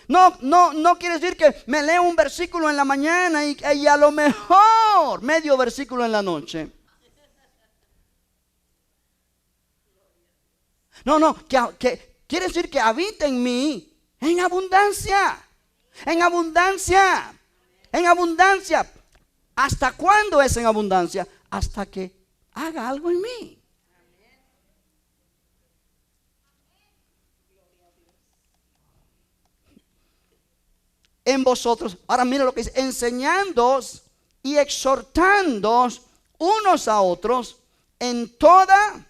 No quiere decir que me leo un versículo en la mañana y a lo mejor medio versículo en la noche. No, que quiere decir que habita en mí En abundancia. En abundancia. En abundancia. ¿Hasta cuándo es en abundancia? Hasta que haga algo en mí. En vosotros, ahora mira lo que dice, enseñándoos y exhortándoos unos a otros en toda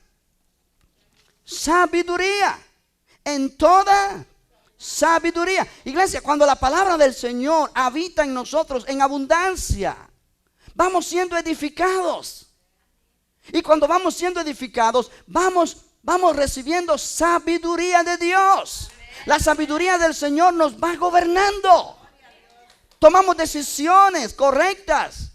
sabiduría. En toda sabiduría. Iglesia, cuando la palabra del Señor habita en nosotros en abundancia, vamos siendo edificados. Y cuando vamos siendo edificados, vamos recibiendo sabiduría de Dios. La sabiduría del Señor nos va gobernando. Tomamos decisiones correctas.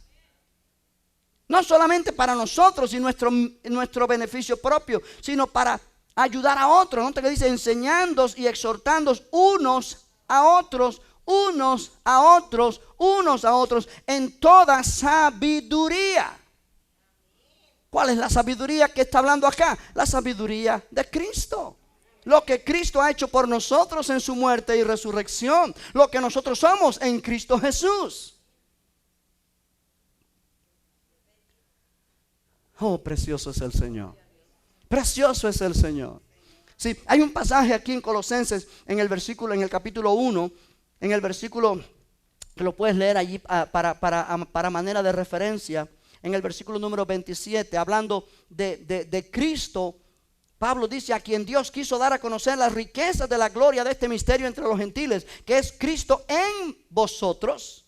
No solamente para nosotros y nuestro beneficio propio, sino para ayudar a otros. ¿No te dice? Enseñándoos y exhortándoos unos a otros, unos a otros, unos a otros, en toda sabiduría. ¿Cuál es la sabiduría que está hablando acá? La sabiduría de Cristo. Lo que Cristo ha hecho por nosotros en su muerte y resurrección. Lo que nosotros somos en Cristo Jesús. Oh, precioso es el Señor. Precioso es el Señor. Sí, hay un pasaje aquí en Colosenses, en el capítulo 1, en el versículo, que lo puedes leer allí para manera de referencia, en el versículo número 27, hablando de Cristo. Pablo dice: a quien Dios quiso dar a conocer las riquezas de la gloria de este misterio entre los gentiles, que es Cristo en vosotros,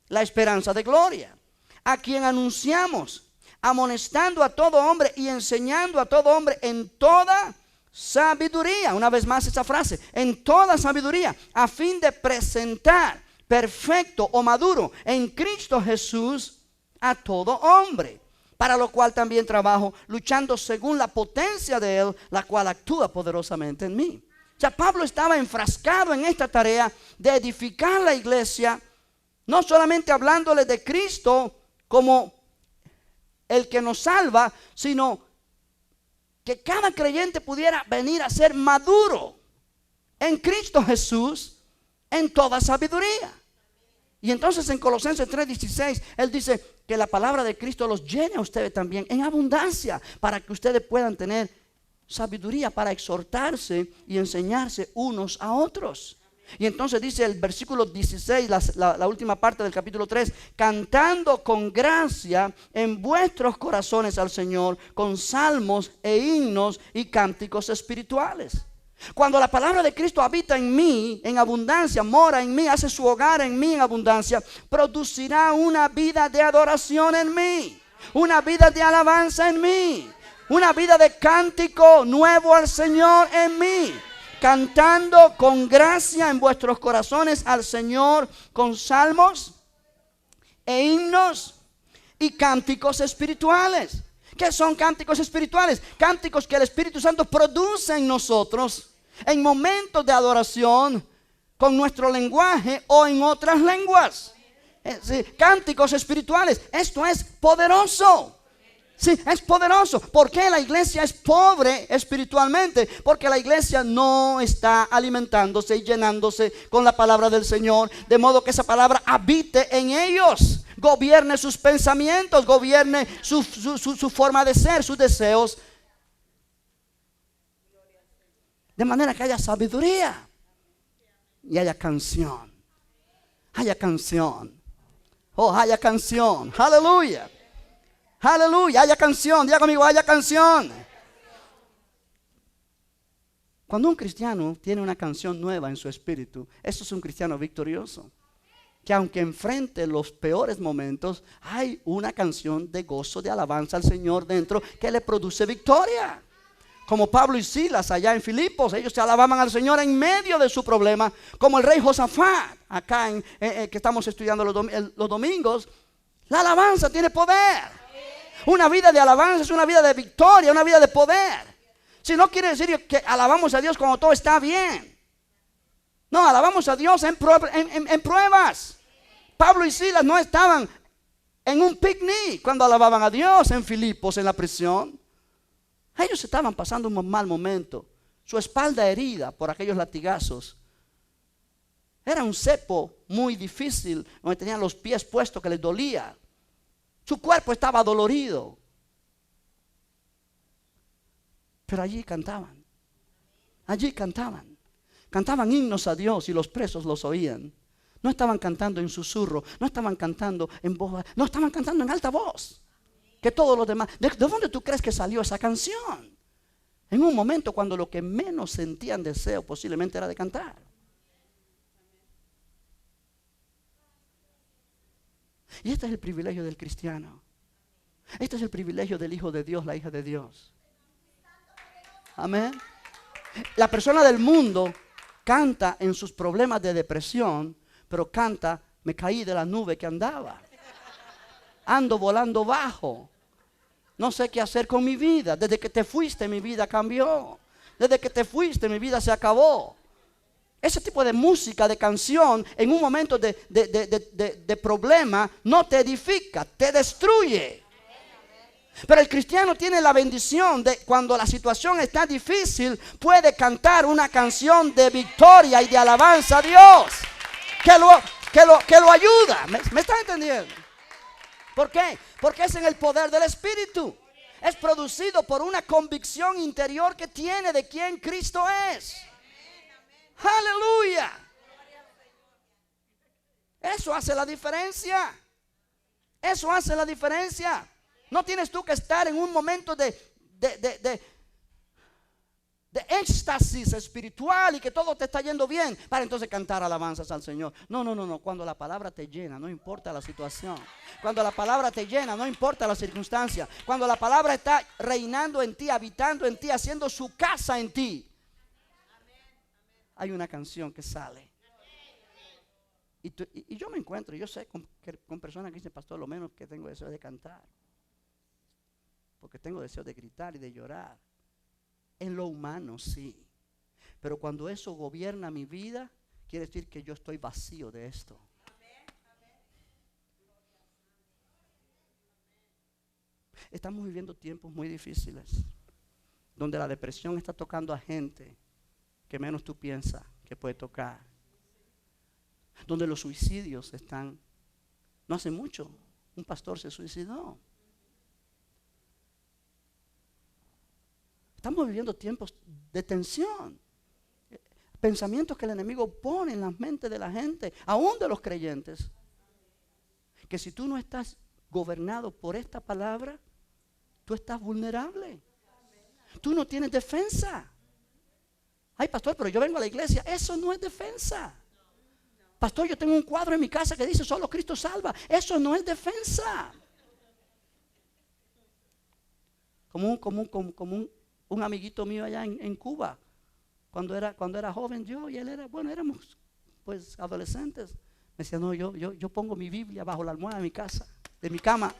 la esperanza de gloria, a quien anunciamos, amonestando a todo hombre y enseñando a todo hombre en toda sabiduría. Una vez más esa frase, en toda sabiduría, a fin de presentar perfecto o maduro en Cristo Jesús a todo hombre. Para lo cual también trabajo, luchando según la potencia de Él, la cual actúa poderosamente en mí. O sea, Pablo estaba enfrascado en esta tarea de edificar la iglesia, no solamente hablándole de Cristo como el que nos salva, sino que cada creyente pudiera venir a ser maduro en Cristo Jesús en toda sabiduría. Y entonces en Colosenses 3:16 él dice que la palabra de Cristo los llene a ustedes también en abundancia, para que ustedes puedan tener sabiduría para exhortarse y enseñarse unos a otros. Y entonces dice el versículo 16, la última parte del capítulo 3, cantando con gracia en vuestros corazones al Señor, con salmos e himnos y cánticos espirituales. Cuando la palabra de Cristo habita en mí en abundancia, mora en mí, hace su hogar en mí en abundancia, producirá una vida de adoración en mí, una vida de alabanza en mí, una vida de cántico nuevo al Señor en mí, cantando con gracia en vuestros corazones al Señor con salmos e himnos y cánticos espirituales. ¿Qué son cánticos espirituales? Cánticos que el Espíritu Santo produce en nosotros en momentos de adoración con nuestro lenguaje o en otras lenguas. Sí, cánticos espirituales. Esto es poderoso. Sí, es poderoso. ¿Por qué la iglesia es pobre espiritualmente? Porque la iglesia no está alimentándose y llenándose con la palabra del Señor, de modo que esa palabra habite en ellos, gobierne sus pensamientos, gobierne su forma de ser, sus deseos, de manera que haya sabiduría y haya canción. Haya canción. Oh, haya canción. Aleluya. Aleluya, haya canción. Diga conmigo, haya canción. Cuando un cristiano tiene una canción nueva en su espíritu, eso es un cristiano victorioso. Que aunque enfrente los peores momentos, hay una canción de gozo, de alabanza al Señor dentro que le produce victoria. Como Pablo y Silas allá en Filipos, ellos se alababan al Señor en medio de su problema. Como el rey Josafat, acá que estamos estudiando los domingos. La alabanza tiene poder. Una vida de alabanza es una vida de victoria, una vida de poder. Si no quiere decir que alabamos a Dios cuando todo está bien. No, alabamos a Dios en pruebas. Pablo y Silas no estaban en un picnic cuando alababan a Dios en Filipos, en la prisión. Ellos estaban pasando un mal momento. Su espalda herida por aquellos latigazos Era un cepo muy difícil, donde tenían los pies puestos que les dolía. Su cuerpo estaba dolorido. Pero allí cantaban. Allí cantaban. Cantaban himnos a Dios y los presos los oían. No estaban cantando en susurro, no estaban cantando en voz baja, no estaban cantando en alta voz. Que todos los demás. ¿De dónde tú crees que salió esa canción? En un momento cuando lo que menos sentían deseo posiblemente era de cantar. Y este es el privilegio del cristiano. Este es el privilegio del hijo de Dios, la hija de Dios. Amén. La persona del mundo canta en sus problemas de depresión, pero canta: me caí de la nube que andaba. Ando volando bajo. No sé qué hacer con mi vida. Desde que te fuiste mi vida cambió. Desde que te fuiste mi vida se acabó. Ese tipo de música, de canción, en un momento de problema, no te edifica, te destruye. Pero el cristiano tiene la bendición de, cuando la situación está difícil, puede cantar una canción de victoria y de alabanza a Dios, que lo ayuda. ¿Me está entendiendo? ¿Por qué? Porque es en el poder del Espíritu. Es producido por una convicción interior que tiene de quién Cristo es. Aleluya. Eso hace la diferencia. Eso hace la diferencia. No tienes tú que estar en un momento de éxtasis espiritual y que todo te está yendo bien para entonces cantar alabanzas al Señor. No. Cuando la palabra te llena, no importa la situación. Cuando la palabra te llena, no importa la circunstancia. Cuando la palabra está reinando en ti, habitando en ti, haciendo su casa en ti, hay una canción que sale. Y yo me encuentro, yo sé con personas que dicen: pastor, lo menos que tengo deseo de cantar, porque tengo deseo de gritar y de llorar. En lo humano, sí. Pero cuando eso gobierna mi vida, quiere decir que yo estoy vacío de esto. Estamos viviendo tiempos muy difíciles, donde la depresión está tocando a gente que menos tú piensas que puede tocar. Donde los suicidios están. No hace mucho, un pastor se suicidó. Estamos viviendo tiempos de tensión. Pensamientos que el enemigo pone en las mentes de la gente, aún de los creyentes. Que si tú no estás gobernado por esta palabra, tú estás vulnerable. Tú no tienes defensa. Ay, pastor, pero yo vengo a la iglesia. Eso no es defensa. Pastor, yo tengo un cuadro en mi casa que dice: solo Cristo salva. Eso no es defensa. Como un amiguito mío allá en Cuba, cuando era joven, yo y él éramos pues adolescentes. Me decía: no, yo pongo mi Biblia bajo la almohada de mi casa, de mi cama,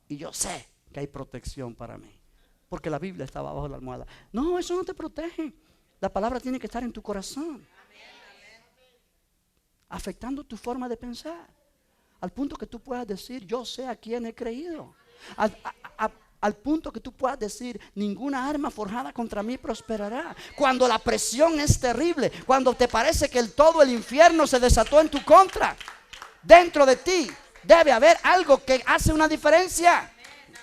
y yo sé que hay protección para mí, porque la Biblia estaba bajo la almohada. No, eso no te protege. La palabra tiene que estar en tu corazón, afectando tu forma de pensar, al punto que tú puedas decir: yo sé a quién he creído. Al punto que tú puedas decir: ninguna arma forjada contra mí prosperará. Cuando la presión es terrible, cuando te parece que todo el infierno se desató en tu contra, dentro de ti debe haber algo que hace una diferencia.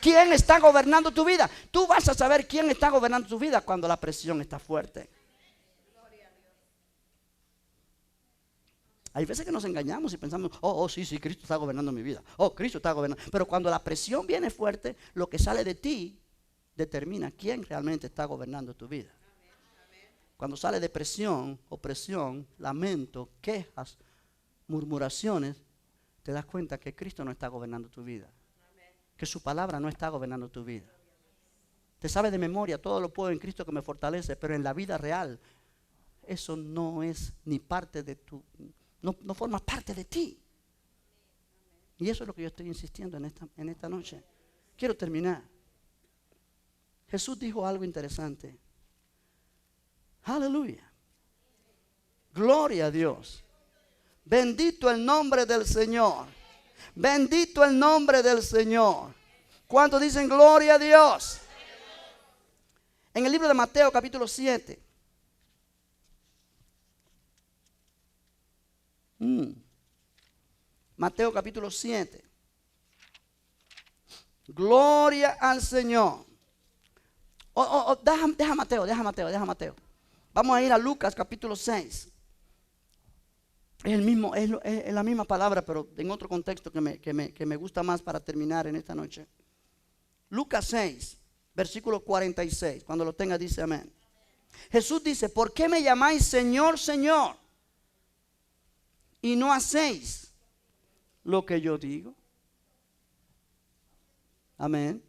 ¿Quién está gobernando tu vida? Tú vas a saber quién está gobernando tu vida cuando la presión está fuerte. Hay veces que nos engañamos y pensamos: sí, Cristo está gobernando mi vida. Cristo está gobernando. Pero cuando la presión viene fuerte, lo que sale de ti determina quién realmente está gobernando tu vida. Cuando sale depresión, opresión, lamento, quejas, murmuraciones, te das cuenta que Cristo no está gobernando tu vida. Que su palabra no está gobernando tu vida. Te sabe de memoria: todo lo puedo en Cristo que me fortalece. Pero en la vida real, eso no es ni parte de tu... No forma parte de ti. Y eso es lo que yo estoy insistiendo en esta noche. Quiero terminar. Jesús dijo algo interesante. Aleluya. Gloria a Dios. Bendito el nombre del Señor. Bendito el nombre del Señor. ¿Cuántos dicen gloria a Dios? En el libro de Mateo capítulo 7. Mateo capítulo 7. Gloria al Señor. Deja Mateo. Vamos a ir a Lucas capítulo 6. Es el mismo, es la misma palabra, pero en otro contexto que me gusta más para terminar en esta noche. Lucas 6, versículo 46. Cuando lo tenga, dice amén. Jesús dice: ¿por qué me llamáis Señor, Señor, y no hacéis lo que yo digo? Amén.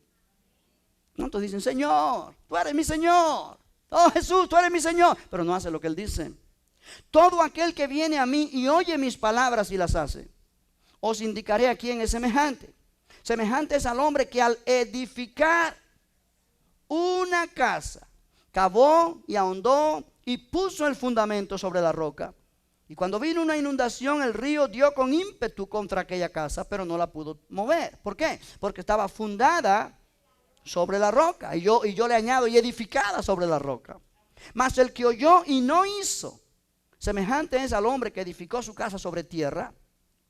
¿Cuántos dicen: Señor, tú eres mi Señor? Oh, Jesús, tú eres mi Señor, pero no hace lo que Él dice. Todo aquel que viene a mí y oye mis palabras y las hace, os indicaré a quién es semejante. Semejante es al hombre que al edificar una casa, cavó y ahondó y puso el fundamento sobre la roca. Y cuando vino una inundación, el río dio con ímpetu contra aquella casa, pero no la pudo mover. ¿Por qué? Porque estaba fundada sobre la roca. Y yo le añado, y edificada sobre la roca. Mas el que oyó y no hizo, semejante es al hombre que edificó su casa sobre tierra,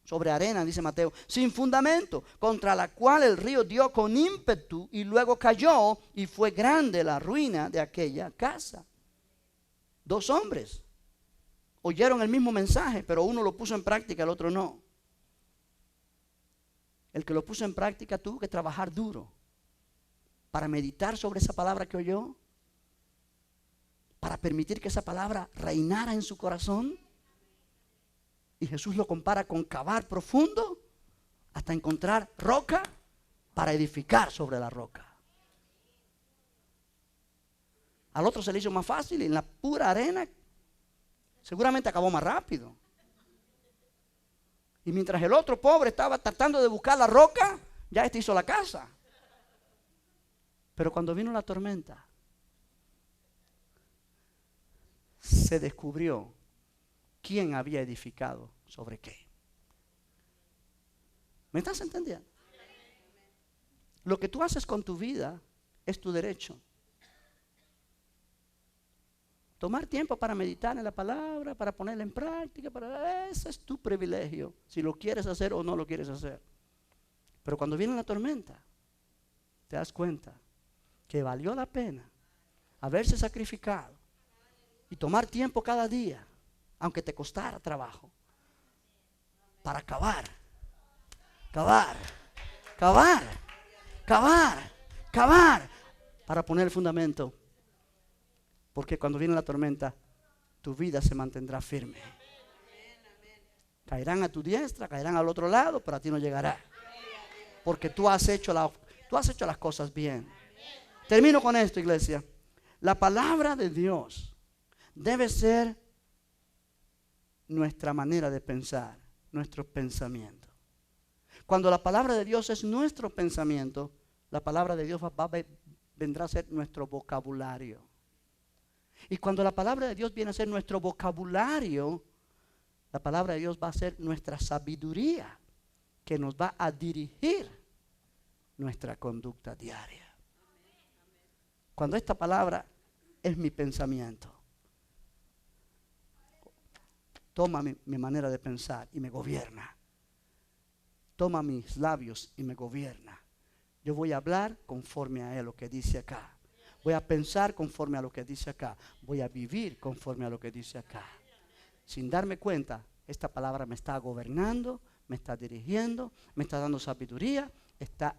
sobre arena, dice Mateo, sin fundamento, contra la cual el río dio con ímpetu y luego cayó, y fue grande la ruina de aquella casa. Dos hombres oyeron el mismo mensaje, pero uno lo puso en práctica, el otro no. El que lo puso en práctica tuvo que trabajar duro para meditar sobre esa palabra que oyó, para permitir que esa palabra reinara en su corazón. Y Jesús lo compara con cavar profundo hasta encontrar roca para edificar sobre la roca. Al otro se le hizo más fácil, y en la pura arena seguramente acabó más rápido. Y mientras el otro pobre estaba tratando de buscar la roca, ya hizo la casa. Pero cuando vino la tormenta, se descubrió quién había edificado sobre qué. ¿Me estás entendiendo? Lo que tú haces con tu vida es tu derecho. Tomar tiempo para meditar en la palabra, para ponerla en práctica, ese es tu privilegio, si lo quieres hacer o no lo quieres hacer. Pero cuando viene la tormenta, te das cuenta que valió la pena haberse sacrificado y tomar tiempo cada día, aunque te costara trabajo, para cavar, para poner el fundamento. Porque cuando viene la tormenta, tu vida se mantendrá firme. Caerán a tu diestra, caerán al otro lado, pero a ti no llegará. Porque tú has hecho las cosas bien. Termino con esto, iglesia. La palabra de Dios debe ser nuestra manera de pensar, nuestro pensamiento. Cuando la palabra de Dios es nuestro pensamiento, la palabra de Dios vendrá a ser nuestro vocabulario. Y cuando la palabra de Dios viene a ser nuestro vocabulario, la palabra de Dios va a ser nuestra sabiduría, que nos va a dirigir nuestra conducta diaria. Cuando esta palabra es mi pensamiento, toma mi manera de pensar y me gobierna. Toma mis labios y me gobierna. Yo voy a hablar conforme a lo que dice acá. Voy a pensar conforme a lo que dice acá. Voy a vivir conforme a lo que dice acá. Sin darme cuenta, esta palabra me está gobernando, me está dirigiendo, me está dando sabiduría, está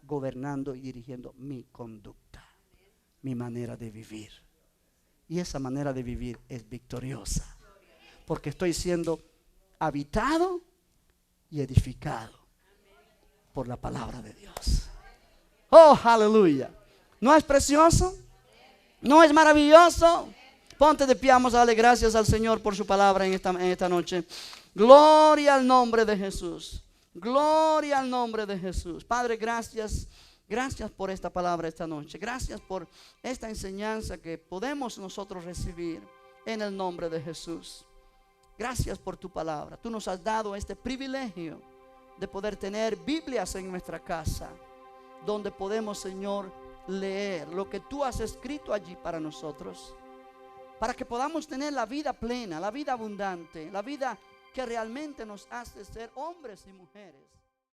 gobernando y dirigiendo mi conducta, mi manera de vivir. Y esa manera de vivir es victoriosa, porque estoy siendo habitado y edificado por la palabra de Dios. Oh, aleluya. ¿No es precioso? ¿No es maravilloso? Ponte de pie, vamos a darle gracias al Señor por su palabra en esta noche. Gloria al nombre de Jesús. Gloria al nombre de Jesús. Padre, gracias. Gracias por esta palabra esta noche. Gracias por esta enseñanza que podemos nosotros recibir en el nombre de Jesús. Gracias por tu palabra. Tú nos has dado este privilegio de poder tener Biblias en nuestra casa, donde podemos, Señor, leer lo que tú has escrito allí para nosotros, para que podamos tener la vida plena, la vida abundante, la vida que realmente nos hace ser hombres y mujeres